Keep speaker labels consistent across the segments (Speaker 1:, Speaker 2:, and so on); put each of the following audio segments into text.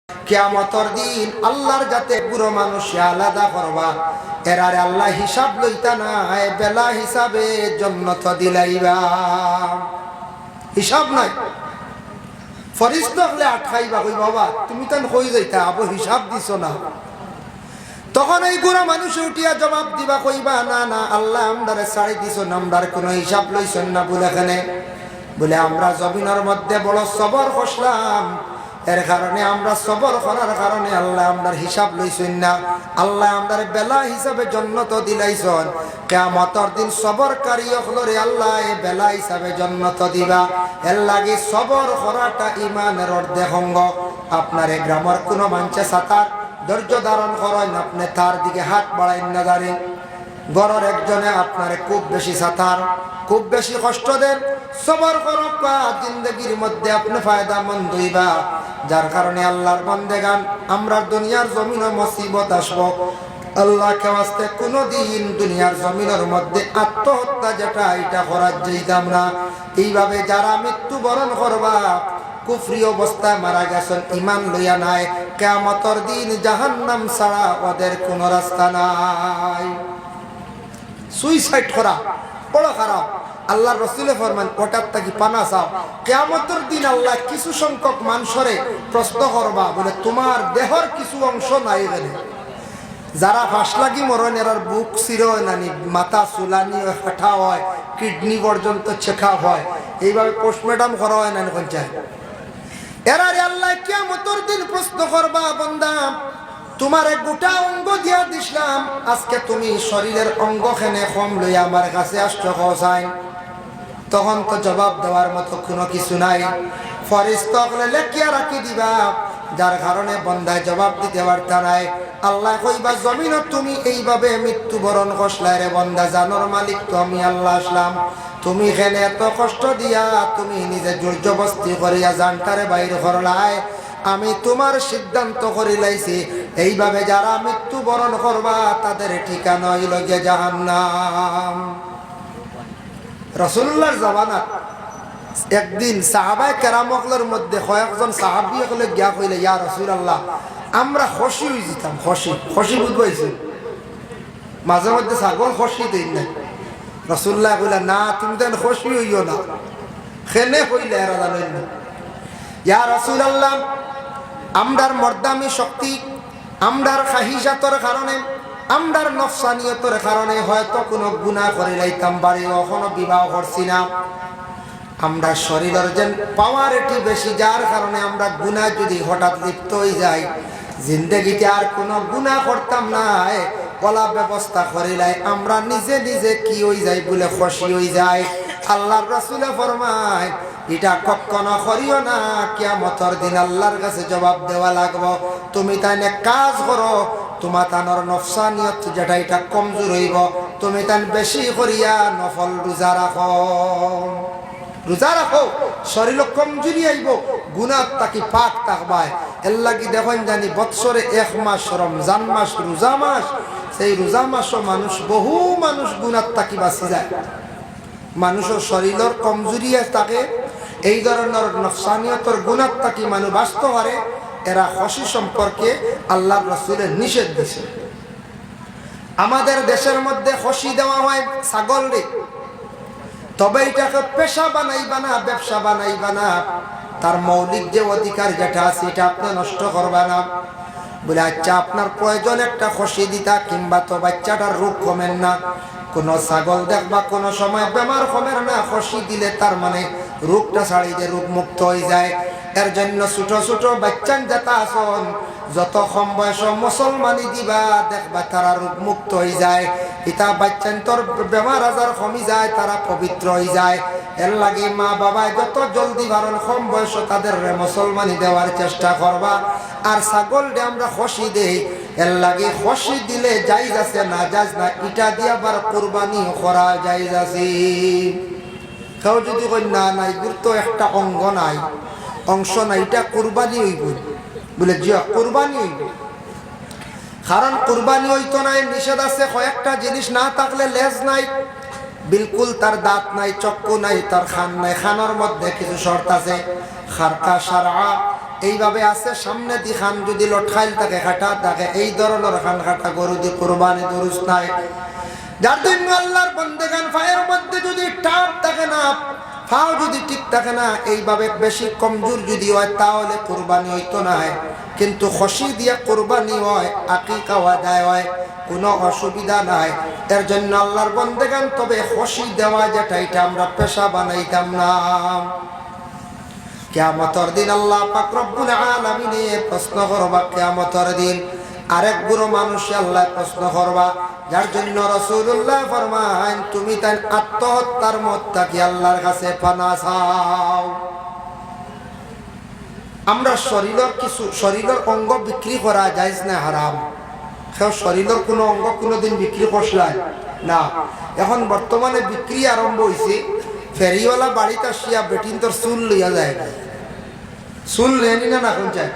Speaker 1: কিয়ামতের দিন আল্লাহর যাতে পুরো মানুষ আলাদা করবা, এরারে আল্লাহ হিসাব লইতা না, বেলা হিসাবে জান্নাত দিলাইবা। হিসাব নাই, ফরিস্তা হলে আটকাইবা, কই বাবা তুমি তান কই যাইতা, আবু হিসাব দিছো না। তখন এই গুণা মানুষ উঠিয়া জবাব দিবা, কইবা না না আল্লাহ আমরারে ছাড়ি দিছো না, আমরার কোনো হিসাব লইছেন না। বলে এখানে বলে আমরা জমিনের মধ্যে বড় সবর করলাম, এর কারণে আমরা সবর করার কারণে আল্লাহ আমরার হিসাব লইছেন না। আল্লাহ আমরার বেলা হিসাবে জান্নাত দিলাইছেন। কিয়ামতের দিন সবরকারী হলরে আল্লাহ এই বেলা হিসাবে জান্নাত দিবা। এর লাগি সবর করাটা ঈমানের অর্ধেক অঙ্গ। আপনার এই গ্রামের কোনো মানুষে সাতার ধৈর্য ধারণ করেন, আপনি তার দিকে হাত বাড়াইন না দাঁড়িয়ে। গড়ের একজনে আপনার খুব বেশি সাঁতার, খুব বেশি কষ্ট দেন, সবর করক, জিন্দগির মধ্যে আপনি ফায়দামন্দ হইবা। যার কারণে আল্লাহর বান্দেগান আমরা দুনিয়ার জমিনে মুসিবত আসবো, আল্লাহকে ওয়াস্তে কোনোদিন দুনিয়ার জমিনের মধ্যে আত্মহত্যা যেটা এটা করার যাইতাম না। এইভাবে যারা মৃত্যুবরণ করবা, কুফরি অবস্থায় মারা গেছেন, ঈমান লইয়া নাই, কিয়ামতের দিন জাহান্নাম ছাড়া ওদের কোনো রাস্তা নাই। সুইসাইড করা বড় খারাপ। আল্লাহর রাসূল ফরমান ওটার থাকি পানা চাও। কিয়ামতের দিন আল্লাহ কিছু সংখ্যক মানুষরে প্রশ্ন করবা, বলে তোমার দেহর কিছু অংশ নাই গেলে। যারা ফাঁস লাগি মরণ, এরার বুক চির নানি, মাথা চুলানি হাঁটা হয়, কিডনি পর্যন্ত চেকা হয়, এইভাবে পোস্টমর্টম করা হয় না পঞ্চায়েত। এরারে আল্লাহ কিয়ামতের দিন প্রশ্ন করবা, বান্দা তোমার এক গোটা অঙ্গ দিয়া দিছিলাম, আজকে তুমি শরীরের অঙ্গ খেনে কম লইয়া আমার কাছে আসছো কসাই। তখন তো জবাব দেওয়ার মতো কোনো কিছু নাই। ফরিস্তা হলে লেখিয়া রাখি দিবা, যার কারণে বন্দায় জবাব দিতে পারতা নাই। আল্লাহ কইবা জমিনত তুমি এইভাবে মৃত্যুবরণ করলাই রে বন্দা, জানোর মালিক তো আমি আল্লাহ আসলাম। তুমি এখানে এত কষ্ট দিয়া তুমি নিজে জোরজবস্তি করিয়া জানটারে বাইর করলাই, আমি তোমার সিদ্ধান্ত করি লাইছি এইভাবে যারা মৃত্যুবরণ করবা তাদের ঠিকানা হইল গিয়ে জাহান্নাম। রাসূলুল্লাহর জামানাত একদিন সাহাবায়ে কেরামগুলোর মধ্যে কয়েকজন সাহাবী হলে গিয়া কইলে, ইয়া রাসূলুল্লাহ আমরা খুশি হই যেতাম। খুশি বুঝবাইছেন, মাঝে মধ্যে ছাগল খুশি দেই না। রাসূলুল্লাহ কইলা না তুমি দেন খুশি হইও না, খেনে হইলে এরা জানেন না। ইয়া রাসূলুল্লাহ আমরার মর্দামি শক্তি, আমরার খাহিসাতর কারণে, আমরার নফসানিয়তর কারণে হয়তো কোনো গুনাহ করে লাইতাম বাড়ি, কখনো বিবাহ করছি না। আমরা শরীরের যেন পাওয়ার এটি বেশি, যার কারণে আমরা গুনাহ যদি হঠাৎ লিপ্ত হয়ে যাই, জিন্দগিতে আর কোনো গুনাহ করতাম না, কলা ব্যবস্থা করিলাই আমরা নিজে নিজে কি হয়ে যাই বলে খুশি হয়ে যায়। আল্লাহর রাসূলে ফরমায় এটা কখনো করিও না, কিয়ামতের দিন আল্লাহর কাছে জবাব দেওয়া লাগবো। তুমি তাই কাজ করো, তোমার তানোর নফসানিয়ত যেটা এটা কমজোর হইব, তুমি তাই বেশি করিয়া নফল রোজা রাখো। রোজা রাখো, শরীর কমজোরি আইব, গুনাহ তাকি পাক থাকবায়। এর লাগি দেখেন জানি বৎসরে এক মাস রমজান মাস, রোজা মাস, সেই রোজা মাসও মানুষ বহু মানুষ গুনাহ তাকি বাঁচি যায়। মানুষের শরীরের কমজোরি থাকে, এই ধরনের নফসানিয়তর গুনাহ তাকি মানুষ বাঁচতে পারে। এরা খুশি সম্পর্কে আল্লাহর রাসূলের নিষেধ দিয়েছে। আমাদের দেশের মধ্যে খুশি দেওয়া হয় ছাগল রে, তবে এটাকে পেশা বানাইবা না, ব্যবসা বানাইবা না। তার মৌলিক যে অধিকার যেটা আছে এটা আপনি নষ্ট করবা না। বলে আচ্ছা আপনার প্রয়োজন একটা খুশি দিতা, কিংবা তো বাচ্চাটার রোগ কমেন না। কোনো ছাগল দেখবা কোনো সময় বেমার কমের না, খুশি দিলে তার মানে রোগটা ছাড়ি দিয়ে রোগ মুক্ত হয়ে যায়। এর জন্য ছোট ছোট বাচ্চান যেটা আসন, যত কম বয়স মুসলমানি দিবা দেখবা তারা রোগ মুক্ত হয়ে যায়। এটা বাচ্চান তোর বেমার আজার কমি যায়, তারা পবিত্র হয়ে যায়। এর লাগে মা বাবায় যত জলদি বারণ কম বয়স তাদের মুসলমানি দেওয়ার চেষ্টা করবা। আর ছাগল দিয়ে আমরা খুশি দেই, এর লাগে খুশি দিলে জায়েজ আছে, না জায়েজ না, এটা দিয়ে আবার কুরবানি করা জায়েজ আছে। কেউ যদি কই না নাই গুরুত্ব একটা অঙ্গ নাই, অংশ নাই, এটা কুরবানি হইব, বলে জিয়া কুরবানি হইব। কারণ কুরবানি হইতো নাই নিষেধ আছে, কয়েকটা জিনিস না থাকলে লেজ নাই, বিলকুল তার দাঁত নাই, চক্ষু নাই, তার খান নাই। খানোর মধ্যে কিছু শর্ত আছে, খারকা সারা এইভাবে আছে সামনে দি খান যদি লটখাইল থাকে খাটা থাকে এই ধরনের খান খাটা গরু দি কোরবানি দুরুস নাই যার জন্য আল্লাহর বন্দেগান ফায়ের মধ্যে যদি টাপ থাকে না ফাও যদি ঠিক থাকে না এইভাবে বেশি কমজোর যদি হয় তাহলে কোরবানি হইতো না কিন্তু খুশি দিয়া কোরবানি হয় আকিকা আদায় হয় কোনো অসুবিধা নাই এর জন্য আল্লাহর বন্দেগান তবে খুশি দেওয়া যেটা এটা আমরা পেশা বানাইতাম না কিয়ামতের দিন আল্লাহ পাক রব্বুল আলামিন প্রশ্ন করবা কিয়ামতের দিন আরেক গুরু মানুষ আল্লাহ প্রশ্ন করবা যার জন্য রাসূলুল্লাহ ফরমান তুমি তাই আত্মহত্যার মতটা কি আল্লাহর কাছে পানা চাও আমরা শরীরের অঙ্গ বিক্রি করা জায়েজ না হারাম কেউ শরীরের কোনো অঙ্গ কোনোদিন বিক্রি করলাই না এখন বর্তমানে বিক্রি আরম্ভ হয়েছে ফেরিওয়ালা বাড়িতে আসিয়া বেটিন তোর চুল লইয়া যায় চুল নেনি না এখন চাই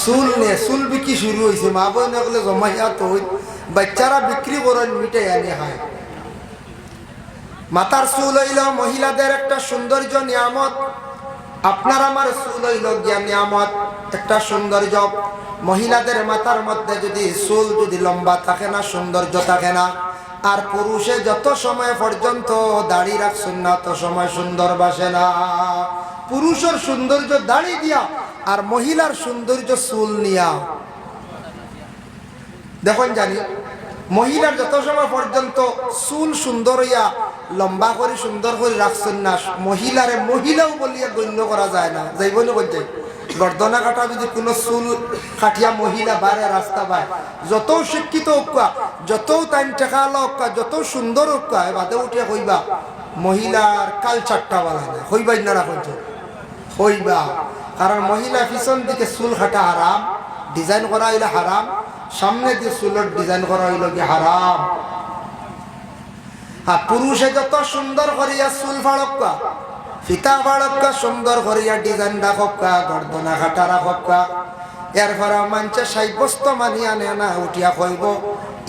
Speaker 1: চুল নিয়ে চুল বিক্রি শুরু হয়েছে মা বোন এগুলো জমাইয়া তো বাচ্চারা বিক্রি করেন মিটাই আনি খায় মাথার চুল হইল মহিলাদের একটা সৌন্দর্য নিয়ামত আপনার আমার চুল হইল জ্ঞান নিয়ামত একটা সৌন্দর্য মহিলাদের মাথার মধ্যে যদি চুল যদি লম্বা থাকে না সৌন্দর্য থাকে না আর পুরুষে যত সময় পর্যন্ত দাড়ি রাখছেন না তত সময় সুন্দর বাসে না পুরুষের সৌন্দর্য দাড়ি দিয়া আর মহিলার সৌন্দর্য চুল নিয়া দেখুন জানি মহিলার যত সময় পর্যন্ত চুল সুন্দর হইয়া লম্বা করে সুন্দর করে রাখছেন না মহিলারে মহিলাও বলিয়া গণ্য করা যায় না যাইব না বলছে গর্দনা কাটা যদি কোনো চুল কাটিয়া মহিলা বারে রাস্তা পায় যত শিক্ষিত হোকা যত টাইম টেকালো হোকা যত সুন্দর হোকা বাদে উঠিয়া কইবা মহিলার কালচারটা বলা না হইবাই না রাখছে হইবা কারণ মহিলা পিছন দিকে চুল কাটা হারাম ডিজাইন করা হইলে হারাম সামনে দিয়ে চুলের ডিজাইন করা হইল কি হারাম আর পুরুষে যত সুন্দর করিয়া চুল ফাড়কা ফিতা ফাড়কা সুন্দর করিয়া ডিজাইন রাখকা গর্দনা কাটা রাখকা এরপরে মানুষে সাব্যস্ত মানি আনে না উঠিয়া কইব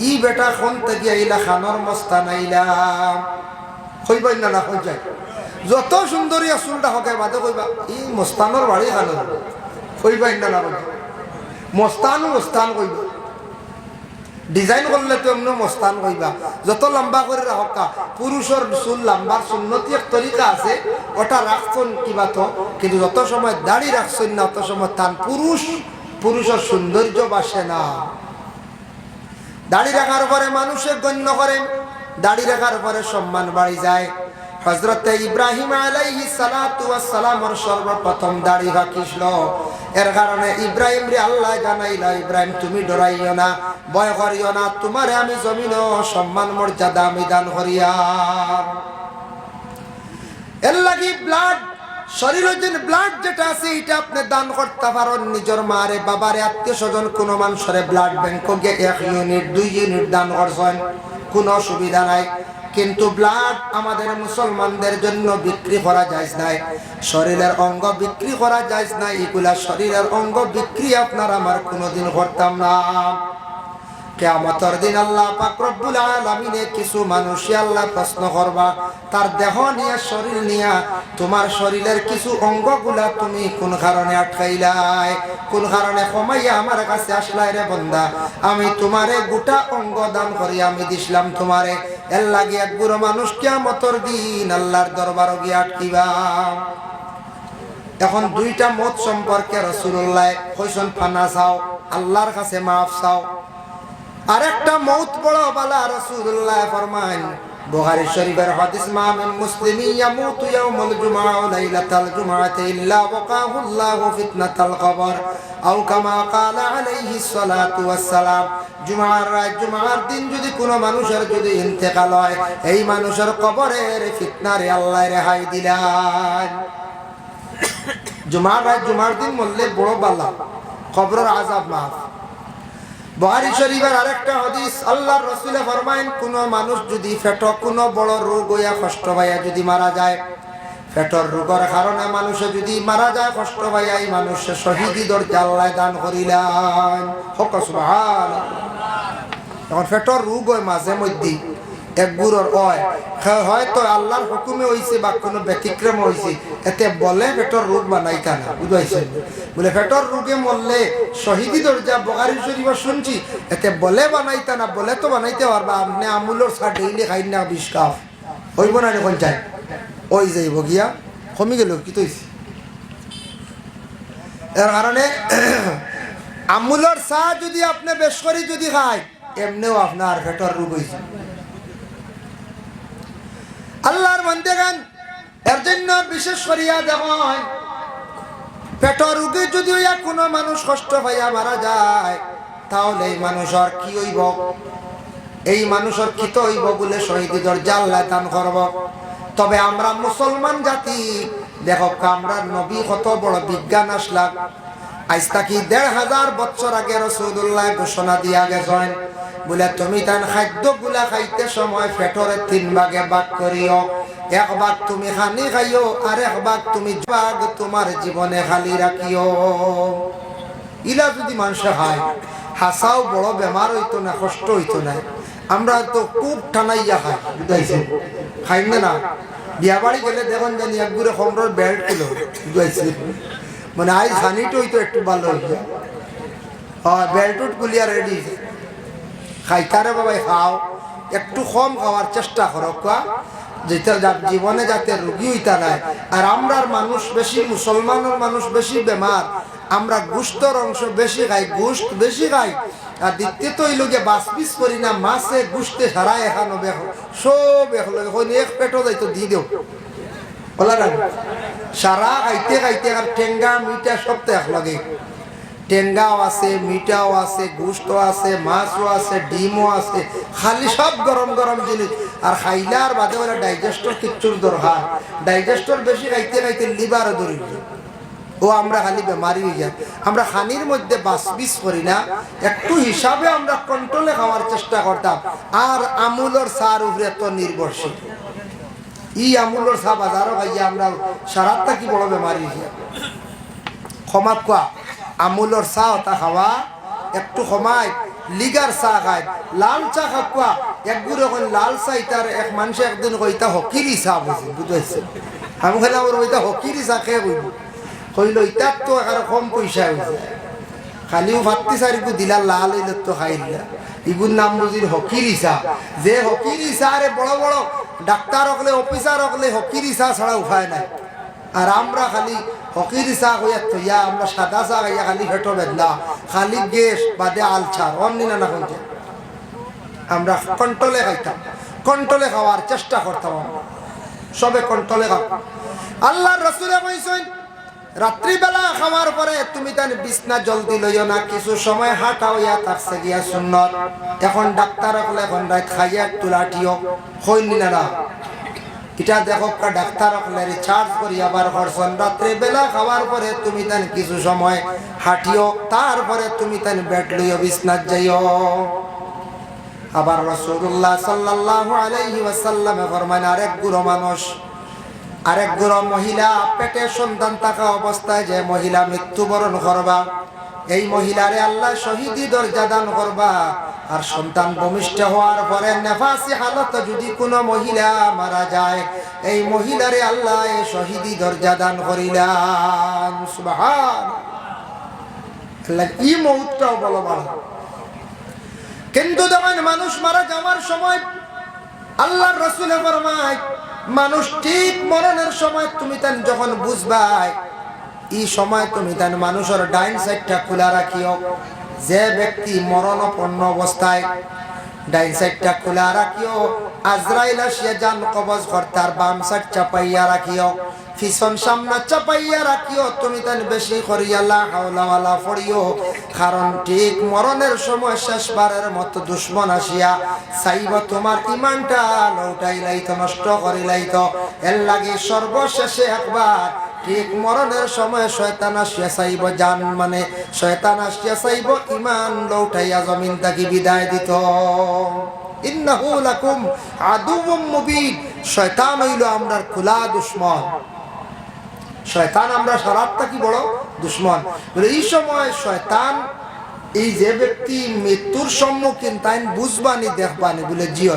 Speaker 1: ই বেটা কোন থেকে আইলা খানোর মস্তা নাইলাম হইবাই না হই যায় যত সুন্দরিয়া চুলটা হকে বাদে কইবা ই মস্তানোর বাড়ি খানো হইবাই না মস্তানো মস্তান কইবা ডিজাইন করলে তো এমনি মস্তান কইবা যত লম্বা করে রাখা পুরুষের চুল লম্বার সুন্নতি এক তরিকা আছে ওটা রাখছেন কিবা তো কিন্তু যত সময় দাড়ি রাখছেন না অত সময় তান পুরুষের সৌন্দর্য বাসে না দাড়ি রাখার পরে মানুষে গণ্য করে দাড়ি রাখার পরে সম্মান বাড়ি যায় হযরত ইব্রাহিম আলাইহিস সালাতু ওয়াস সালামের সর্বপ্রথম দাড়ি রাখিছিল এর কারণে ইব্রাহিম রে আল্লাহ জানাইলা ইব্রাহিম তুমি ডরাইও না ভয় করিও না তোমারে আমি জমিন সম্মান মর্যাদা আমি দান করিয়াম এর লাগি ব্লাড শরীরের যে ব্লাড যেটা আছে এটা আপনি দান করতে পারেন নিজের মারে বাবারে আত্মীয় স্বজন কোন মানুষের ব্লাড ব্যাংক গিয়ে 1 ইউনিট 2 ইউনিট দান করছেন কোনো অসুবিধা নাই কিন্তু ব্লাড আমাদের মুসলমানদের জন্য বিক্রি করা যায় না শরীরের অঙ্গ বিক্রি করা যায় না এগুলা শরীরের অঙ্গ বিক্রি আপনার আমার কোনোদিন করতাম না কিয়ামতের দিন আল্লাহ পাক রব্বুল আলামিন কিছু মানুষ আল্লাহ প্রশ্ন করবা তার দেহ নিয়ে শরীর নিয়ে তোমার শরীরের কিছু অঙ্গগুলা তুমি কোন কারণে আটকাইলাই কোন কারণে কমাইয়া আমার কাছে আসলাই রে বান্দা আমি তোমারে গোটা অঙ্গ দান করি আমি দিছিলাম তোমারে এর লাগি এক বুড়ো মানুষ কিয়ামতের দিন আল্লাহর দরবারে গিয়ে আটকিবা এখন দুইটা মত সম্পর্কে রাসূলুল্লাহ কইছেন পানা চাও আল্লাহর কাছে মাফ চাও আরেকটা মউত বড় বালা রাসূলুল্লাহ ফরমান বুখারী শরীফের হাদিস মা মিন মুসলিমি ইয়ামুতু ইয়াউমুল জুমআ ওয়া লাইলাতাল জুমআতি ইল্লা ওয়াকাহু আল্লাহু ফিতনাতাল কবর আও কামা ক্বালা আলাইহিস সালাতু ওয়াস সালাম জুমআর দিন যদি কোনো মানুষের যদি ইন্তেকাল হয় এই মানুষের কবরের ফিতনারে আল্লাহ রেহাই দিলেন জুমআর দিন মরলে বড় বালা কবরের আযাব মাফ বুখারী শরীফের আরেকটা হাদিস আল্লাহর রাসূল ফরমায়েন কোন মানুষ যদি পেট কোন বড় রোগ হইয়া কষ্ট পাইয়া যদি মারা যায় পেটের রোগের কারণে মানুষ যদি মারা যায় কষ্ট পাইয়া এই মানুষের শহীদি দরজা আল্লাহ দান করিলেন হক সুবহানাল্লাহ এখন পেটের রোগ হয় মাঝে মধ্যে এক গুড়র হয়তো আল্লাহর হুকুমে হইছে বা কোনো ব্যতিক্রম হইছে, এতে বলে পেটর রোগ বানাইতা না, বুঝাইছেন? বলে পেটর রোগে মরলে শহীদি দরজা বুখারী শরীফ শুনছি, এতে বলে বানাইতা না, বলে তো বানাইতে পারবা আপনি আমুলর চা ডেইলি খাই না 20 কাপ হইব না এখন চাই ওই যাইব গিয়া কমে গেল কি তৈছে। এর কারণে আমুলর চা যদি আপনি বেশ করে যদি খায় এমনিও আপনার পেটর রোগ হয়েছে। আল্লাহর বান্দাগণ, এর জন্য বিশেষ করিয়া দেখেন পেটর রোগে যদি কোনো মানুষ কষ্ট পাইয়া মারা যায় তাহলে এই মানুষের কি হইব? এই মানুষের কি তো হইব বলে শহীদ দরজা আল্লাহ দান করব। তবে আমরা মুসলমান জাতি দেখো, আমরা নবী কত বড় বিজ্ঞান আসলাম। আজ থাকি ১৫০০ বছর আগে রাসূলুল্লাহ ঘোষণা দিয়া গেছেন বলে তুমি তান খাদ্য গুলা খাইতে সময় পেটরে ৩ ভাগে ভাগ করিও। এক ভাগ তুমি খানি খাইও, আর এক ভাগ তুমি ভাগ তোমার জীবনে খালি রাখিও। ইলা যদি মানুষ খায় হাসাও বড় বেমার হইতো না, কষ্ট হইতো না। আমরা তো খুব ঠানাইয়া খাই, বুঝাইছে? খাই না বিয়া বাড়ি গেলে দেখুন জানি একগুড়ে খমরের বেল্ট ছিল, বুঝাইছে? মানে আজ খানিটা হইতো একটু ভালো হইতো, বেল্ট গুলিয়া রেডি খাইতারে বাবাই খাও, একটু কম খাওয়ার চেষ্টা করো, যেটা জীবনে যাতে রোগী হইতা নাই। আর আমরার মানুষ বেশি, মুসলমানের মানুষ বেশি বেমার, আমরা গোশতর অংশ বেশি খাই, গোশত বেশি খাই। আর দ্বিতীয়ত এই লোকে বাস পিস করি না, মাছে গোশতে সারা এখানো সব এক পেটও যাইতো দিয়ে দেও বলা না, সারা খাইতে খাইতে। আর টেঙ্গা মিঠা সব তো এক লগে, টেঙ্গাও আছে, মিঠাও আছে, গোশত আছে, মাছও আছে, ডিমও আছে, খালি সব গরম গরম জিনিস। আর খাইলার বাদে বলে ডাইজেস্টর কিচ্ছুর দরকার, ডাইজেস্টর বেশি খাইতে খাইতে লিভারও ধরি ও আমরা খালি বেমারি হয়ে যায়। আমরা খানির মধ্যে বাসবিস করি না, একটু হিসাবে আমরা কন্ট্রোলে খাওয়ার চেষ্টা করতাম। আর আমুলর চার উপরে তো নির্ভরশীল, ই আমুলর চা বাজারও খাইয়া আমরা সারাটা কি বড় বেমারি হয়ে যায়। ক্ষমা কোয়া আমুলর চা ওটা খাওয়া একটু সময় লিগার চা খায়, লাল চা খাওয়া একগুলো এখন লাল চা। ইতার এক মানুষ একদিন কইতা হকিরি চা বুঝি, বুঝাইছে? আমি খেলে আমার ওইটা হকিরি চা খেয়ে বইব কইল ইতার তো আর কম পয়সা হয়েছে, খালিও ভাতটি চারিকু দিলা লাল হইল তো খাইলা। ইগুর নাম বুঝির হকিরি চা। যে হকিরি চা রে বড় বড় ডাক্তার হকলে অফিসার হকলে হকিরি চা ছাড়া উপায় নাই। আর আমরা খালি হকিরি চা হইয়া থইয়া আমরা সাদা চা খাইয়া খালি পেটো বেদনা, খালি গ্যাস বাদে আলছার অন্য না শুনছে। আমরা কন্ট্রোলে খাইতাম, কন্ট্রোলে খাওয়ার চেষ্টা করতাম, সবে কন্ট্রোলে খাও। আল্লাহর রাসূলে কইছেন রাত্রিবেলা খাওয়ার পরে তুমি তার বিছনা জলদি লইও না, কিছু সময় হাঁটা হইয়া থাকছে গিয়া সুন্নত। এখন ডাক্তার হকলে এখন রাত খাইয়া তুলাটিও হইনি না, এটা দেখো ডাক্তার হকলে রিচার্জ করি আবার করছেন। রাত্রিবেলা খাওয়ার পরে তুমি তান কিছু সময় হাঁটিও, তারপরে তুমি তান বেড লইও বিছনাত যাইও। আবার রাসূলুল্লাহ সাল্লাল্লাহু আলাইহি ওয়াসাল্লাম ফরমান আরেক গুরু মানুষ, আরেক গুরু মহিলা পেটে সন্তান থাকা অবস্থায় যে মহিলা মৃত্যুবরণ করবা, এই মহিলারে আল্লাহ শহীদি দরজা দান করবা। আর সন্তান ভূমিষ্ঠ হওয়ার পরে নেফাসি হালত যদি কোনো মহিলা মারা যায়, এই মহিলারে আল্লাহ শহীদি দরজা দান করিলাম। সুবহানাল্লাহ, এই মৌতটাও বলো ভালো। কিন্তু যখন মানুষ মারা যাওয়ার সময় আল্লাহর রাসূল ফরমায় মানুষ ঠিক মরণের সময় তুমি তান যখন বুঝবাই, এই সময় তুমি তান মানুষের ডাইন সাইডটা খোলা রাখিও। যে ব্যক্তি মরণাপন্ন অবস্থায় ডাইন সাইডটা খোলা রাখিও, আজরাইল আসিয়া জান কবজ করতার বাম সাইড চাপাইয়া রাখিও, পিছন সামনে চাপাইয়া রাখিও। তুমি তান বেশি করিয়া লা হাওলা ওয়ালা পড়িও, কারণ ঠিক মরণের সময় শেষবারের মতো দুশ্মন আসিয়া চাইব তোমার ইমানটা লৌটাই লাইতো, নষ্ট করি লাইতো। এর লাগে সর্বশেষে একবার ঠিক মরণের সময় শয়তান আসিয়া চাইব জান, মানে শয়তান আসিয়া চাইব ইমান লৌটাইয়া জমিন থাকি বিদায় দিত। ইন্নাহু লাকুম আদুউম মুবিন, শয়তান হইল আমরার খোলা দুশ্মন। শয়তান আমরা সারাতটা কি বড় দুশ্মন। এই সময় শয়তান এই যে ব্যক্তি মৃত্যুর সম্মুখীন তাই বুঝবানি দেখবানি বলে জিয়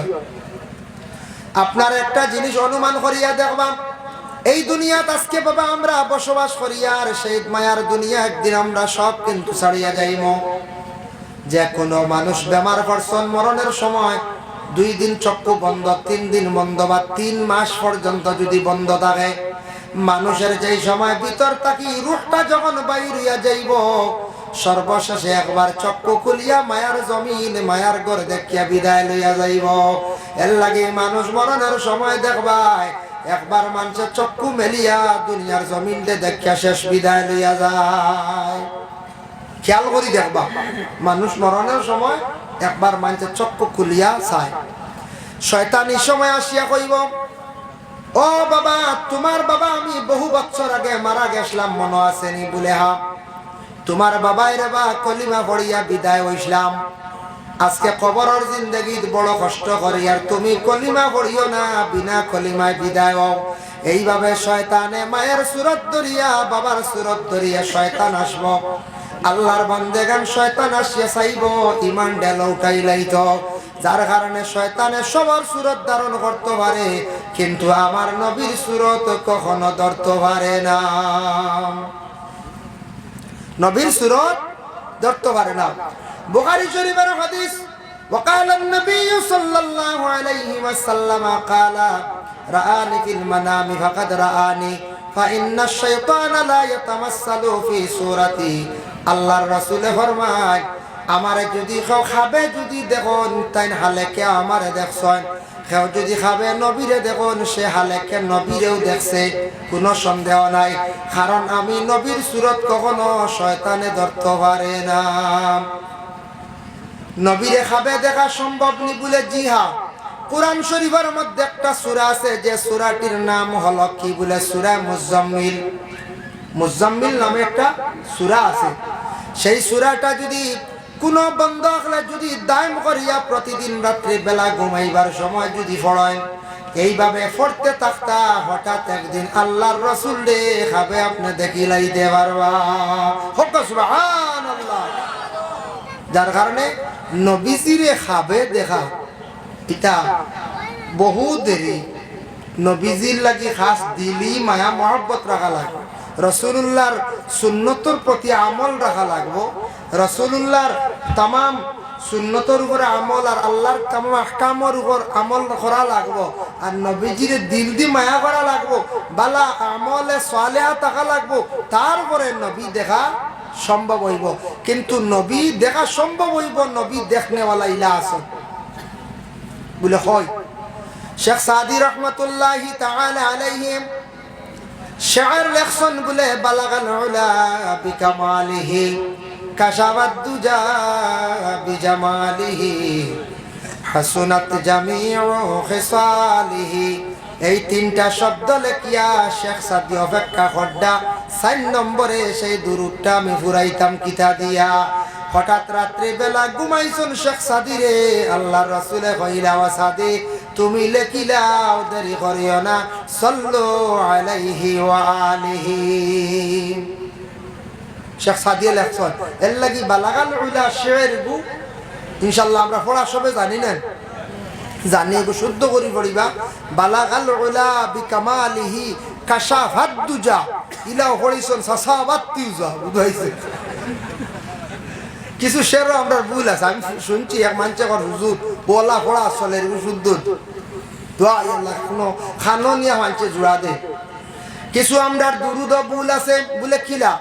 Speaker 1: আপনার একটা জিনিস অনুমান করিয়া দেখবা, এই দুনিয়াত আজকে বাবা আমরা বসবাস করি, আর সেই মায়ার দুনিয়া একদিন আমরা সব কিন্তু ছাড়িয়া যাইব। যে কোনো মানুষ বেমার পড়ছন, মরণের সময় 2 দিন চক্ষু বন্ধ, 3 দিন বন্ধ, বা 3 মাস পর্যন্ত যদি বন্ধ থাকে, মানুষের যেই সময় ভিতর থাকি রূহটা যখন বাইর হইয়া যাইব, সর্বশেষে একবার চক্ষু খুলিয়া মায়ার জমিন মায়ার ঘর দেখিয়া বিদায় লইয়া যাইব। এর লাগে মানুষ মরণের সময় দেখবাই একবার মানুষের চক্ষু মেলিয়া দুনিয়ার জমিনকে দেখিয়া শেষ বিদায় লইয়া যায়। খেয়াল করি দেখবা, মানুষ মরণের সময় একবার মানুষের চক্ষু খুলিয়া চায়। শয়তান এই সময় আসিয়া কইব, ও বাবা, তোমার বাবা আমি বহু বছর আগে মারা গেছিলাম, মনে আসেনি? বলে হা, তোমার বাবাই রে বা কলিমা পড়িয়া বিদায় হইছিলাম, আজকে কবরের জিন্দগিত বড় কষ্ট করি, আর তুমি কলিমা পড়িও না, বিনা কলিমায় বিদায় হও। এইভাবে শয়তানে মায়ের সুরত ধরিয়া বাবার সুরত ধরিয়া শয়তান আসব। আল্লাহর বান্দেগান শয়তান আসিয়া চাইব ইমান ডেল উঠাই লাইত, যার কারণে শয়তানে সবার সুরত ধারণ করতে পারে, কিন্তু আমার নবীর সুরত কখনো ধরতে পারে না। নবীর সুরত ধরতে পারে না। বুখারী শরীফের হাদিস, وقال النبي صلى الله عليه وسلم قال رآني في المنام فقد رآني فإن الشيطان لا يتمثل في صورتي। আল্লাহর রাসূল ফরমায়, আমারে যদি কেউ খাবে যদি দেখুন তাই হালেকে আমারে দেখছেন, কেউ যদি খাবে নবীরে দেখুন সে হালেকে নবীরেও দেখছে, কোনো সন্দেহ নাই, কারণ আমি নবীর সুরত কখনো শয়তানে ধরতে পারে না। নবীরে খাবে দেখা সম্ভব নি বলে, জি হ্যাঁ, কোরআন শরীফের মধ্যে একটা সূরা আছে, যে সূরাটির নাম হলো কি বলে, সূরা মুজাম্মিল। মুজাম্মিল নামে একটা সূরা আছে। সেই সূরাটা যদি কোন বন্ধ হলে যদি দায়ম করিয়া প্রতিদিন রাত্রি বেলা ঘুমাইবার সময় যদি পড়েন, এইভাবে পড়তে থাকতা, হঠাৎ একদিন আল্লাহর রাসূল রে খাবে আপনি দেখিলাইতে পারবা। সুবহানাল্লাহ। যার কারণে নবীজিরে খাবে দেখা এটা বহু দেরি। নবীজির লাগি খাস দিলি মায়া মহব্বত রাখা লাগবে, রাসূলুল্লাহর সুন্নতর প্রতি আমল রাখা লাগবো, রাসূলুল্লাহর তামাম সুন্নতর উপরে আমল আর আল্লাহর তামাম আহকামের উপর আমল করা লাগবো, আর নবীজির দিল দি মায়া করা লাগবো, বালা আমলে সালেহা থাকা লাগবো, তারপরে নবী দেখা সম্ভব হইব। কিন্তু নবী দেখা সম্ভব হইব, নবী দেখনেওয়ালা ইলা আছে বলে হয়। শেখ সাদি রহমতুল্লাহি তাআলা আলাইহি শায়ের লেখছেন বলে, বালাগাল উলা বিকামালিহি কাশাবাদ দুজা বিজামালিহি হাসুনাত জামিউ খিসালিহি। এই 3টা শব্দ লেখিয়া শেখ সাদি অপেক্ষা খড্ডা 4 নম্বরে সেই দুরুদটা আমি ফুরাইতাম কিতা দিয়া। হঠাৎ রাত্রি বেলা ঘুমাইছুন শেখ সাদি রে, আল্লাহর রাসূলে কইলা, ওয়া সাদি তুমি লেখিলাও, দেরি করিও না, সাল্লু আলাইহি ওয়া আলিহি। শেখ সাদি লেখছেন, এর লাগি বালাগাল উলা শের গু ইনশাআল্লাহ আমরা পড়া সবে জানি না, জানি শুদ্ধ করি পড়িবা। বালাগাল উলা বিকামালিহি কাশাফাদ দুজা, ইলা পড়িছন সাসাবাত তিউজা, বুঝাইছে। কিছু শেরও আমরা ভুল আছে, আমি শুনছি এক মানছে কর হুজুর বলা পড়া আসলে শুদ্ধ দোয়া আল্লাহ কোনো খানো নিয়ে মানছে জোড়া দে। কিছু আমরা দুরুদ ভুল আছে বলে কিলা,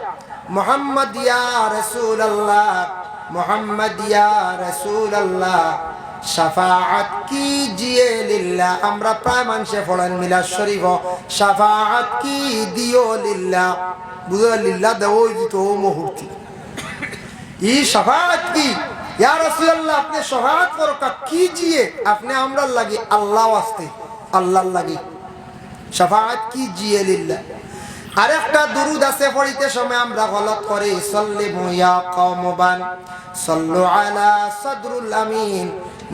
Speaker 1: মুহাম্মদ ইয়া রাসূলুল্লাহ, মুহাম্মদ ইয়া রাসূলুল্লাহ শাফাআত কিজিয়ে লিল্লাহ। আমরা প্রায় মানুষে পড়েন মিলাদ শরীফ, শাফাআত কি দিও লিল্লাহ, বুঝা লিল্লাহ দেও দিত মুহূর্তে ই শাফাআত কি ইয়া রাসূলুল্লাহ, আপনি শাফাআত করো কিজিয়ে, আপনি আমরা লাগি আল্লাহ ওয়াস্তে, আল্লাহর লাগি শাফাআত কিজিয়ে লিল্লাহ। আরেকটা দুরুদ আছে পড়িতে সময় আমরা গলত করি, সাল্লিমু ইয়া কওমবান সাল্লু আলা সাদরুল আমিন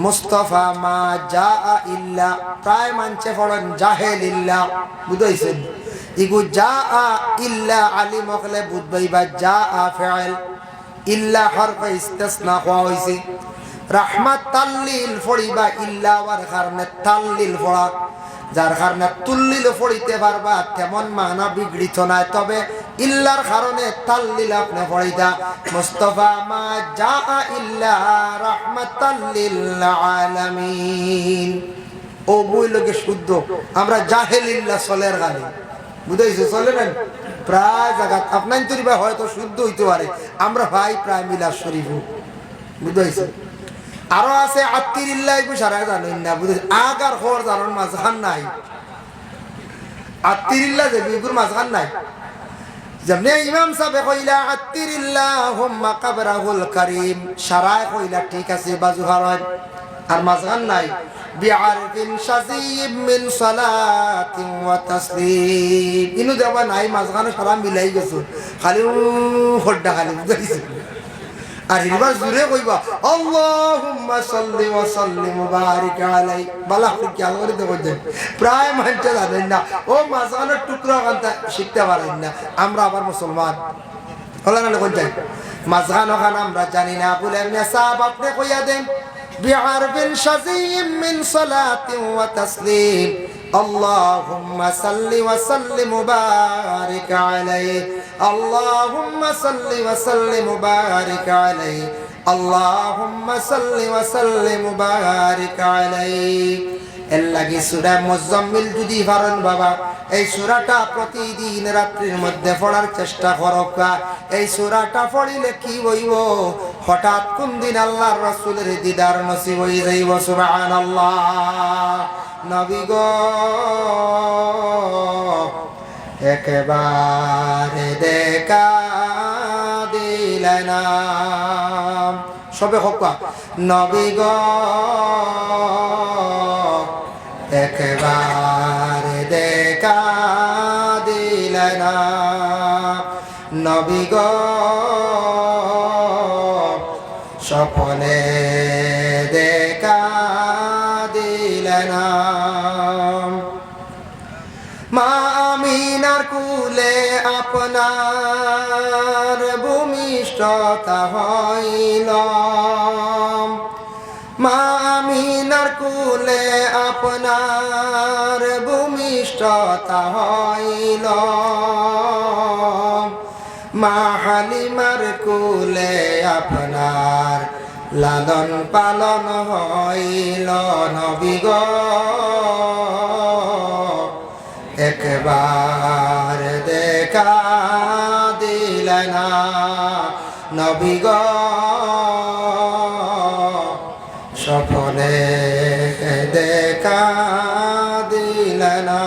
Speaker 1: মুস্তাফা মা জাআ ইল্লা। প্রায় মানছে পড়েন জাহেলিল্লাহ, বুঝাইছেন ইগু জাআ ইল্লা আলিম হলে বুঝবাইবা জাআ ফাইল, ইল্লা হরফে ইস্তিসনা হওয়া হইছে। রাহমাত তাল্লিল পড়িবা, ইল্লা ওয়ার কারণে তাল্লিল পড়া, যার কারণে তুল্লিলে পড়িতে পারবা তেমন মানা বিগড়িত নাই, তবে ইল্লার কারণে তাল্লিল আপনি পড়িতা মুস্তাফা মা জা ইল্লা রাহমাতাল লিল আলামিন। ও বইলকে শুদ্ধ আমরা জাহেলিল্লাহ সলের গালি বুঝাইছে, চলে না প্রায় জায়গা আপনার তৈরি ভাই হয়তো শুদ্ধ হইতে পারে, আমরা ভাই প্রায় মিলাদ শরীফ বুঝাইছে। আরো আছে আত্মিরিল্লাহ সারা জানেন না, বুঝেছে আগার খবর জানার মাঝখান নাই, আত্মিরিল্লাহ যে বিগুর মাঝখান নাই। যেমনি ইমাম সাহেব কইলা আত্মিরিল্লাহুম্মা কাবরাহুল কারীম, সারায় কইলা ঠিক আছে বাজু হারায়, আর মাঝখান নাই বিআরফিন শাযীব মিন সালাতিন ওয়া তাসলিম, ইনু দেবা নাই মাঝখানে সারা মিলাই গেছে, খালি হড্ডা খালি বুঝাইছে। আর এবার জুড়ে কইবা আল্লাহুম্মা সাল্লি ওয়া সাল্লিম ওয়া বারিক আলাইহি, বালা কি আল্লাহর দেব যে প্রায় মানতে জানেন না, ও মাঝখানের টুকরা কান্তা শিখতে পারেন না। আমরা আবার মুসলমান হলা না কোন যাই মাঝখান ওখানে আমরা জানি না বলে এমনি সাহাব আপনি কইয়া দেন বিআরফিন শাযীম মিন সালাতিন ওয়া তাসলিম আল্লাহুম্মা সাল্লি ওয়া সাল্লিম ওয়া বারিক আলাইহি, আল্লাহুম্মা সাল্লি ওয়া সাল্লিম ওয়া বারিক আলাইহি, আল্লাহুম্মা সাল্লি ওয়া সাল্লিম ওয়া বারিক আলাইহি। এর লাগি সূরা মুজাম্মিল যদি পারেন বাবা, এই সূরাটা প্রতিদিন রাত্রির মধ্যে পড়ার চেষ্টা করবা। এই সূরাটা পড়িলে কি হইব, হঠাৎ কোন দিন আল্লাহর রাসূলের দিদার নসিব হয়ে যাইব। সুবহানাল্লাহ। নবী গো একবারে দেখা দিলেন না, সবে হকা নবী গো একবারে দেখা দিলেন না, নবী গো স্বপ্নে দেখা দিলেন না। মা আমিনার কুলে আপনার ভূমিষ্ঠতা হইল, মা আমিনার কুলে আপনার ভূমিষ্ঠতা হইল, মা হালিমার কুলে আপনার লালন পালন হইল। নবী গো একবার দেখা দিলেন না, নবী গো স্বপ্নে দেখা দিলেন না।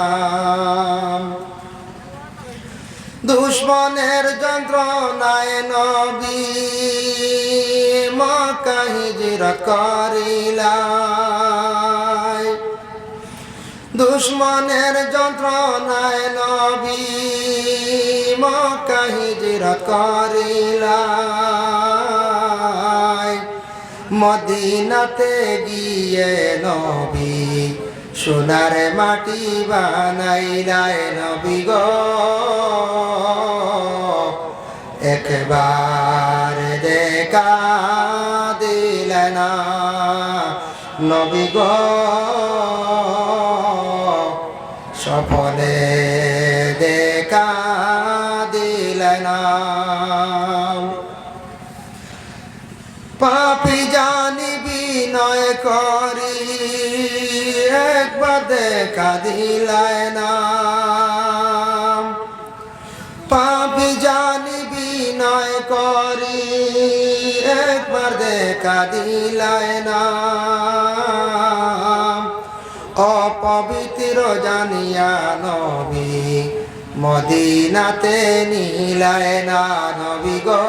Speaker 1: দুশ্মনের যন্ত্রণায় নবী মক্কা হিজরত করিলেন, দুশ্মনের যন্ত্রণায় নবী মক্কা হিজরত করিলেন, মদিনাতে গিয়ে নবী সোনার মাটি বানাইলাই। নবী গো একবার দেখা দিলেন না, নবী গো স্বপ্নে দেখা দিলেন না। পাপী জানি বিনয় করি একবার দেখা দিলেন না, পাপী জানি বিনয় করি একবার দেখা দিলেন না, অপবিত্র জানিয়া নবী মদিনাতে নিলেন না। নবী গো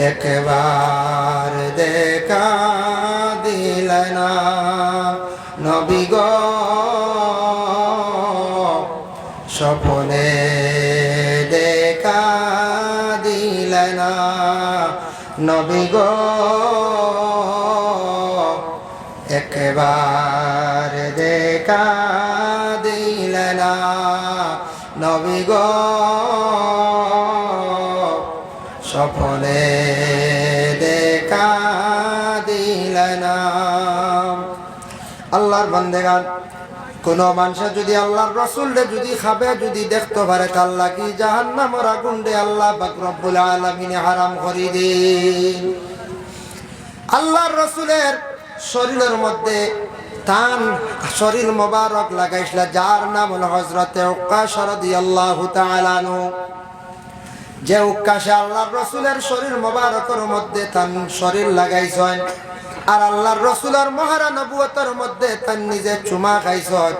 Speaker 1: একবার দেখা দিলেন না, নবী গো স্বপ্নে দেখা দিলেন না, নবী গো একবার দেখা দিলেন না, নবী গো স্বপ্নে দেখা দিলেন না। আল্লাহর বান্দেগান, কোন মানুষ যদি আল্লাহর রাসূলকে যদি খাবে যদি দেখতে পারে আল্লাহ কি জাহান্নামের আগুন দে আল্লাহ পাক রব্বুল আলামিন হারাম করে দেন। আল্লাহর রাসূলের শরীরের মধ্যে তান শরীর মোবারক লাগাইছিল, যার নাম হলো হযরতে উক্কাশা রাদিয়াল্লাহু তাআলা আনহু। যে উক্কাশা আল্লাহর রাসূলের শরীর মোবারকের মধ্যে তান শরীর লাগাইছেন, আর আল্লাহর রাসূলের মহারা নবুয়তের মধ্যে তান নিজে চুমা খাইছেন।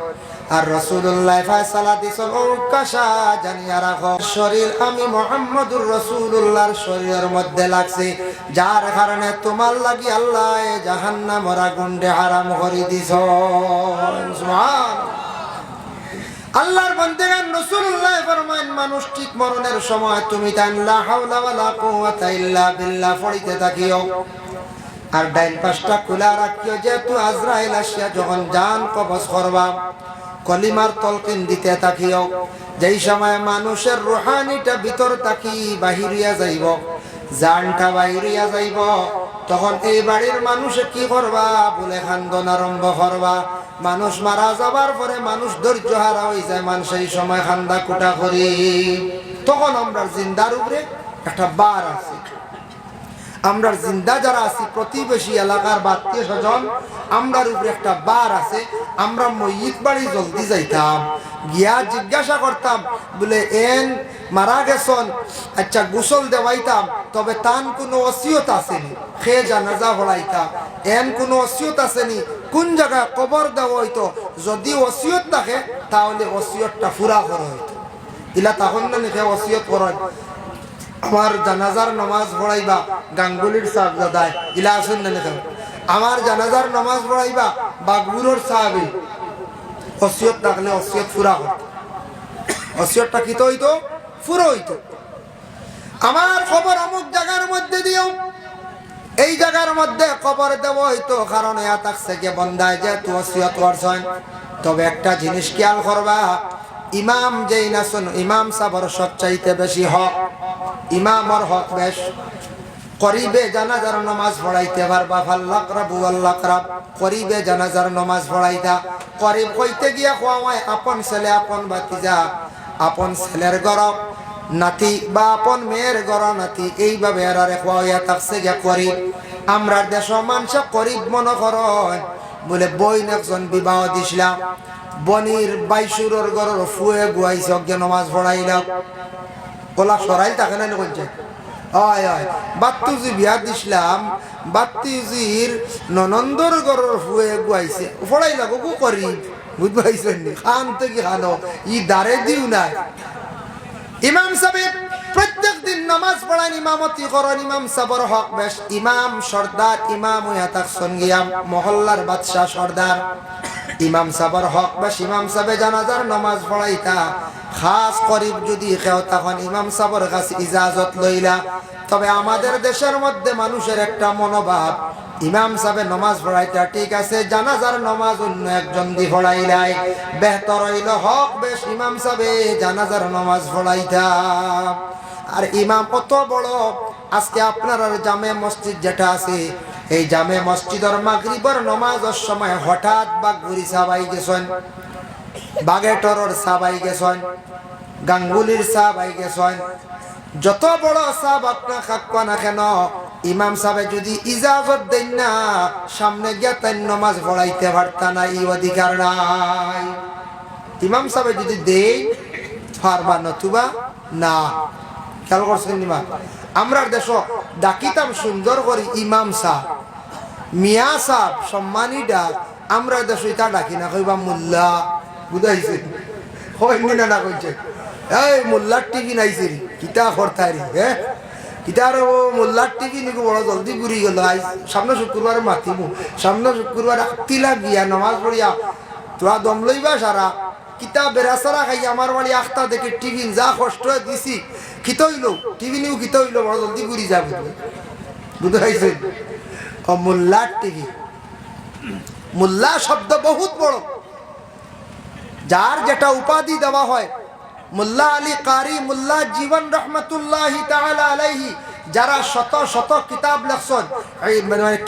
Speaker 1: আর রাসূলুল্লাহ ফয়সালা দিছেন, উক্কাশা জানিয়া রাখো শরীর আমি মুহাম্মদুর রাসূলুল্লাহর শরীরের মধ্যে লাগছে, যার কারণে তোমার লাগি আল্লাহ জাহান্নামের আগুন হারাম করে দিছেন। সুবহানাল্লাহ। আল্লাহর বান্দাগণ রাসূলুল্লাহ ফরমান, মানুষ ঠিক মরণের সময় তুমি তান লা হাওলা ওয়ালা কুওয়াতা ইল্লা বিল্লাহ পড়িতে থাকিও, আর ডাইন পাশটা খোলা রাখিও, যেহেতু আজরাইল আসিয়া যখন জান কবজ করবা কলিমার তলকিন দিতে থাকিও। যেই সময় মানুষের রুহানিটা ভিতর থাকি বাহিরিয়া যাইব, জানটা বাহিরিয়া যাইব, তখন এই বাড়ির মানুষে কি করবা বলে খান্দন আরম্ভ করবা। মানুষ মারা যাবার পরে মানুষ ধৈর্য হারা হয়ে যায়, মানুষ এই সময় খান্দা কুটা করি। তখন আমরা জিন্দার উপরে একটা বার আছে, আমরা জিন্দা যারা আছি প্রতিবেশী এলাকার আত্মীয় স্বজন, আমরার উপরে একটা বার আছে। আমরা ময়িত বাড়ি জলদি যাইতাম, গিয়া জিজ্ঞাসা করতাম বলে এন মারা গেছন, আচ্ছা গোসল দেওয়াইতাম, তবে তান কোনো ওসিয়ত আসেনি, খে জানাজা হড়াইতাম, এন কোনো ওসিয়ত আসেনি, কোন জায়গায় কবর দেওয়া হইতো, যদি ওসিয়ত থাকে তাহলে ওসিয়তটা পুরা করা হইতো। ইলা তখন না লিখে ওসিয়ত করেন, আমার জানাজার নামাজ পড়াইবা গাঙ্গুলির সাহেব দাদায় ইলা আসেন না দেখেন, আমার জানাজার নামাজ পড়াইবা বাগবুরোর সাহেবই, ওসিয়ত থাকলে ওসিয়ত পুরা হতো, ওসিয়তটা কি তো হইতো, পুরো হইতো। আমার খবর অমুক জায়গার মধ্যে দিও, এই জায়গার মধ্যে কবর দেব হইতো, কারণ এ থাকছে যে বন্দায় যেহেতু ওসিয়ত করছেন। তবে একটা জিনিস খেয়াল করবা, ইমাম যেই না শোন, ইমাম সাবর সবচাইতে বেশি হক, ইমামর হক বেশ। করিবে জানাজার নামাজ পড়াইতে পারবা, ফাল্লাকরাবু আল্লাকরাব, করিবে জানাজার নামাজ পড়াইতা। করিব কইতে গিয়া খোয়ায় আপন ছেলে আপন ভাতিজা, আপন ছেলের গরব নাতি বা আপন মেয়ের গড় নাতি, এইভাবে এরারে খোয়াইয়া থাকছে গিয়া করিব। আমরা দেশ মানুষ করিব মনে করেন বলে বইন একজন বিবাহ দিছিলাম, বনির বাইশুরের গড়ের ফুয়ে গুয়াইছে অজ্ঞা নামাজ পড়াইলাম, ওলা সরাই থাকে না বলছে হয় হয়। বাত্তুজি বিয়া দিছিলাম, বাত্তুজির ননন্দর গড়ের ফুয়ে গুয়াইছে পড়াইলা গো করি, বুঝতে পাইছেন নি, খান থেকে খানো ই দাঁড়ে দিও না। ইমাম সাহেব প্রত্যেক দিন নামাজ পড়ান, ইমামতি করেন, ইমাম সাহেবের হক বেশ। ইমাম সর্দার, ইমাম হইয়া থাকছেন গিয়া মহল্লার বাদশাহ সর্দার, ইমাম সাহেবের হক বেশ। ইমাম সাহেব জানাজার নামাজ পড়াইতা, খাস করিব যদি কেউ তখন ইমাম সাহেবের কাছে ইজাজত লইলা। তবে আমাদের দেশের মধ্যে মানুষের একটা মনোভাব, ইমাম সাহেব নামাজ পড়াইতা ঠিক আছে, জানাজার নামাজ অন্য একজন দি পড়াইলাই বেহতর হইল, হক বেশ ইমাম সাহেব জানাজার নামাজ পড়াইতা। আর ইমাম কত বড়, আজকে আপনার জামে মসজিদ যেটা আছে, এই জামে মসজিদের মাগরিবের নামাজের সময় হঠাৎ বাগবুড়ি সাবাই গেছেন, বাগেটরর সাবাই গেছেন, গাঙ্গুলির সাবাই গেছেন, যত বড় সাহাব আপনার খাক্কা না কেন, ইমাম সাহেব যদি ইজাজত দেন না সামনে গিয়ে তাই নামাজ পড়াইতে পারতা না, এই অধিকার নাই। ইমাম সাহেব যদি দেই পারবা, নতুবা না। খেয়াল করছেন নিমা, আমরা দেশ ডাকিতাম সুন্দর করি ইমাম সাহ, মিয়া সাহ সম্মানী ডাক, আমরা দেশ এটা ডাকি না, কইবা মোল্লা, বুঝাইছে হয়নি না কইছে এই মোল্লার টিভি নাইছে কিতা করতারি, হ্যাঁ কিতার মোল্লার টিভি নাকি বড় জলদি ঘুরি গেল। সামনে শুক্রবার মাতিব, সামনে শুক্রবার তিলা গিয়া নমাজ পড়িয়া তোরা দম লইবা সারা কিতা বেড়াচারা খাই আমার বাড়ি আখতা দেখে টিফিন যা কষ্ট দিছি খিত হইল, টিফিনেও খিত হইল, বড় জলদি ঘুরি যাবে, বুঝতে পারছে। মোল্লার টিভি, মোল্লা শব্দ বহুত বড়, যার যেটা উপাধি দেওয়া হয়, মোল্লা আলী কারি, মোল্লা জীবন রহমতুল্লাহি তাআলা আলাইহি, যারা শত শত কিতাব লেখছেন,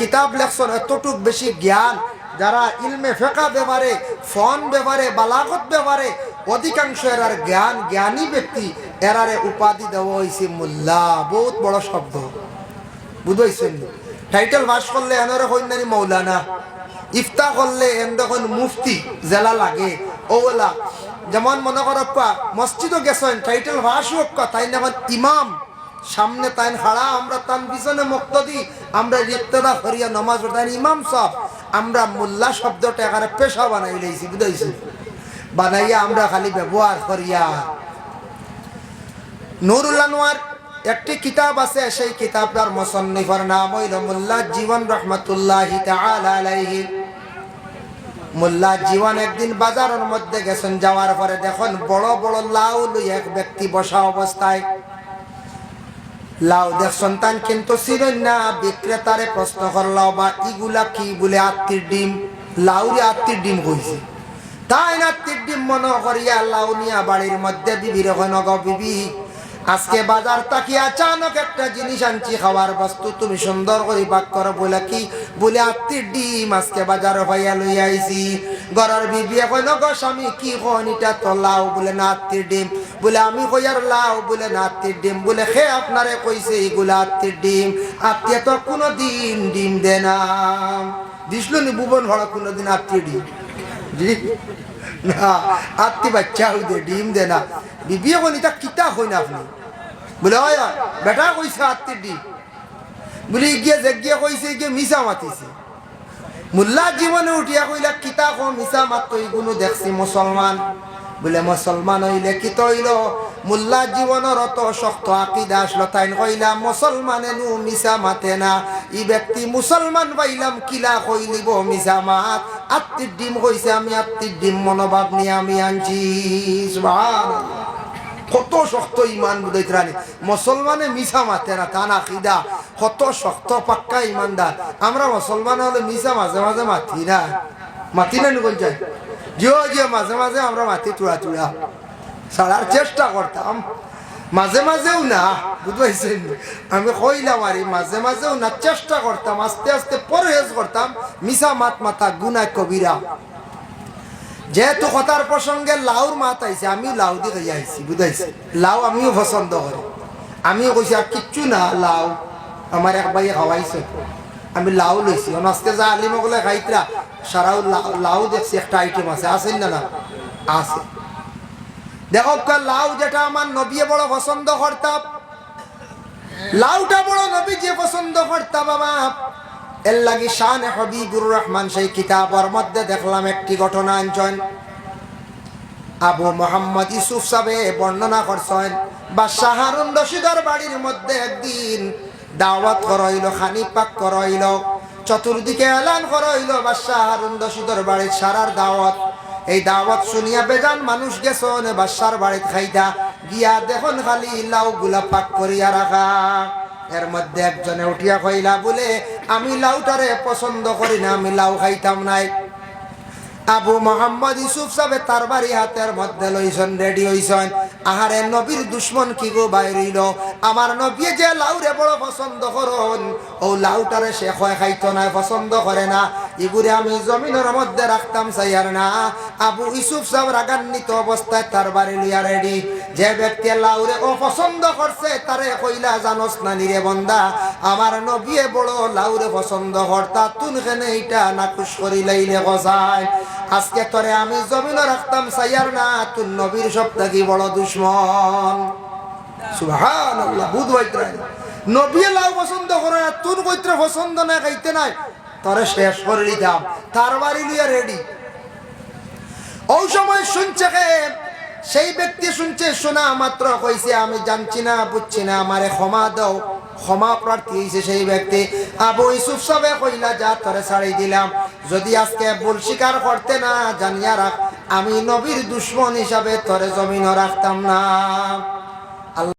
Speaker 1: কিতাব লেখছেন, এতটুক বেশি জ্ঞান যারা ইলমে ফিকহ ব্যাপারে, ফন ব্যাপারে, বালাগত ব্যাপারে অধিকাংশ এরার জ্ঞানী ব্যক্তি, এরারে উপাধি দেওয়া হয়েছে মোল্লা। বহুত বড় শব্দ, বুঝাইছেন? টাইটেল পাস করলে এনরে কইনানি মৌলানা, ইফতা করলে এন দেখুন মুফতি জেলা লাগে ওলা। যেমন মনে করপ্পা মসজিদও গেছেন, টাইটেল পাস হোক তাই না ইমাম, সামনে তাই খাড়া, আমরা তান পিছনে মুক্তদি, আমরা ইক্তদা করিয়া নামাজ পড়তাম ইমাম সব। আমরা মোল্লা শব্দটা এখানে পেশা বানাই লইছি, বুঝাইছি? বানাইয়া আমরা খালি ব্যবহার করিয়া। নুরুল আনোয়ার একটি কিতাব আছে, সেই কিতাবটার মুসন্নিফের নাম হইল মোল্লা জীবন রহমাতুল্লাহি তাআলা আলাইহি। মোল্লা জীবন একদিন বাজারের মধ্যে গেছেন, যাওয়ার পরে দেখুন বড় বড় লাউ লই এক ব্যক্তি বসা অবস্থায়। লাউ দেখ সন্তান কিন্তু ছিলেন না। বিক্রেতারে প্রশ্ন করলাম, বা ইগুলা কি? বলে আত্মীর ডিম। লাউরে আত্মীর ডিম হয়েছে, তাই না? আত্মীর ডিম মনে করিয়া লাউ নিয়া বাড়ির মধ্যে বিবির ওখানে, গো বিবি আজকে বাজার তাকিয়ে আচানক একটা জিনিস আনছি, খাওয়ার বস্তু, তুমি সুন্দর করে বাক করো। বলে কি? বলে আত্মীর ডিম আজকে বাজার হইয়া লই আইছি। ঘরের বিবি এখন, গো স্বামী কি কোন? এটা তো লাউ। বলে না, আত্মীর ডিম। বলে আমি কইয়ার লাউ? বলে না, আত্মীর ডিম। বলে খে আপনারে কইছে এগুলা আত্মীর ডিম? আত্মীয় তো কোনোদিন ডিম দে না। দিসলো নি ভুবন ভরা কোনোদিন আত্মীর ডিম? জি না, আত্মীয় বাচ্চা হইতে ডিম দে না। বিবি এখন এটা কিতা হই না আপনি? বলে হয় বেটা কইছে আত্মীর ডিম। বলে গিয়ে যে গিয়ে কইছে গিয়ে মিশা মাতিছে। মোল্লা জীবনে উঠিয়া কইলা কিতা কো মিশা মাত? এইগুলো দেখছি মুসলমান। বলে মুসলমান হইলে কি তৈল? মোল্লা জীবনের অত শক্ত আকিদা আসলো, তাই কইলা মুসলমানে নু মিশা মাতে না। ই ব্যক্তি মুসলমান পাইলাম কিলা কইলিব মিশা মাত? আত্মীর ডিম কইছে, আমি আত্মীর ডিম মনোভাব নিয়ে আমি আনছি। সুবহানাল্লাহ, কত শক্ত ইমান বুঝাইতে। মুসলমানে মিশা মাতে না, তা না আকিদা। কত শক্ত পাক্কা ইমানদার। আমরা মুসলমান হলে মিশা মাঝে মাঝে মাতি না, মাতি না কোন চাই জিও জিও, মাঝে মাঝে আমরা মাতি তুড়া তুড়া ছাড়ার চেষ্টা করতাম, মাঝে মাঝেও না, বুঝতে? আমি কইলাম আর মাঝে মাঝেও না, চেষ্টা করতাম, আস্তে আস্তে পরহেজ করতাম। মিশা মাত মাতা গুনাহ কবিরা। যেহেতু কথার প্রসঙ্গে লাউর মাত আইছে, আমিও লাউ দিয়ে আইছি, বুঝাইছি? লাউ আমিও পছন্দ করি। আমিও কইছি আর কিচ্ছু না, লাউ আমার এক ভাইয়ে খাওয়াইছে, আমি লাউ লইছি। আজকে যা আলিমগুলো খাইতরা সারাও লাউ দেখছি একটা আইটেম আছে, আছেন না? না আছে। দেখো লাউ যেটা আমার নবী বড় পছন্দ করতাম, লাউটা বড় নবী যে পছন্দ করতাম বাবা। এর লাগি শানে হাবিবুর রহমান সেই কিতাবের মধ্যে দেখলাম একটি ঘটনা আনছেন। আবু মোহাম্মদ ইউসুফ সাহেব বর্ণনা করছেন, বাদশাহ হারুন রশিদের বাড়ির মধ্যে একদিন দাওয়াত করাইল, খানি পাক করাইল, চতুর্দিকে এলান করাইল বাদশাহ হারুন রশিদের বাড়ির সারার দাওয়াত। এই দাওয়াত শুনিয়া বেজান মানুষ গেছেন বাদশার বাড়িতে খাইতা। গিয়া দেখুন খালি লাউ গুলা পাক করিয়া রাখা। এর মধ্যে একজনে উঠিয়া কইলা, বলে আমি লাউটারে পছন্দ করি না, আমি লাউ খাইতাম নাই। আবু মোহাম্মদ ইউসুফ সাহেব তার বাড়ি হাতের মধ্যে লইছেন, রেডি হইছেন। আহারে নবীর দুশ্মন কি গো বাইরিল, আমার নবী যে লাউরে বড় পছন্দ করন, ও লাউটারে সে খাইতো না, পছন্দ করে না। এগুরে আমি জমিনের মধ্যে রাখতাম চাইয়ার না। আবু ইউসুফ সাহেব রাগান্বিত অবস্থায় তার বাড়ি লইয়া রেডি। যে ব্যক্তি লাউরে ও পছন্দ করছে তারে কইলা, জানোস না নিরে বন্দা, আমার নবী বড় লাউরে পছন্দ করতা, তুন কেনে এইটা নাকুশ করি লাইলে গজায়। আজকে তোরে আমি জমিন রাখতাম চাইয়ার না, তুই নবীর সব থাকি বড় দুশ্মন। সুবহানাল্লাহ, বুঝবাইতে নবী লাউ পছন্দ করে না, তুন কইতে পছন্দ না, খাইতে নাই, তোরে শেষ করে দিতাম। তার বাড়ি লইয়া রেডি। ওই সময় শুনছে কে? সেই ব্যক্তি শুনছে, শোনা মাত্র কইছে, আমি জানছি না, বুঝছি না, আমারে ক্ষমা দাও। ক্ষমা প্রার্থী হয়েছে সেই ব্যক্তি। আবু ইউসুফ সাহেব কইলা, যা তোরে ছাড়ি দিলাম, যদি আজকে ভুল স্বীকার করতে না, জানিয়া রাখ আমি নবীর দুশ্মন হিসাবে তোরে জমিনও রাখতাম না।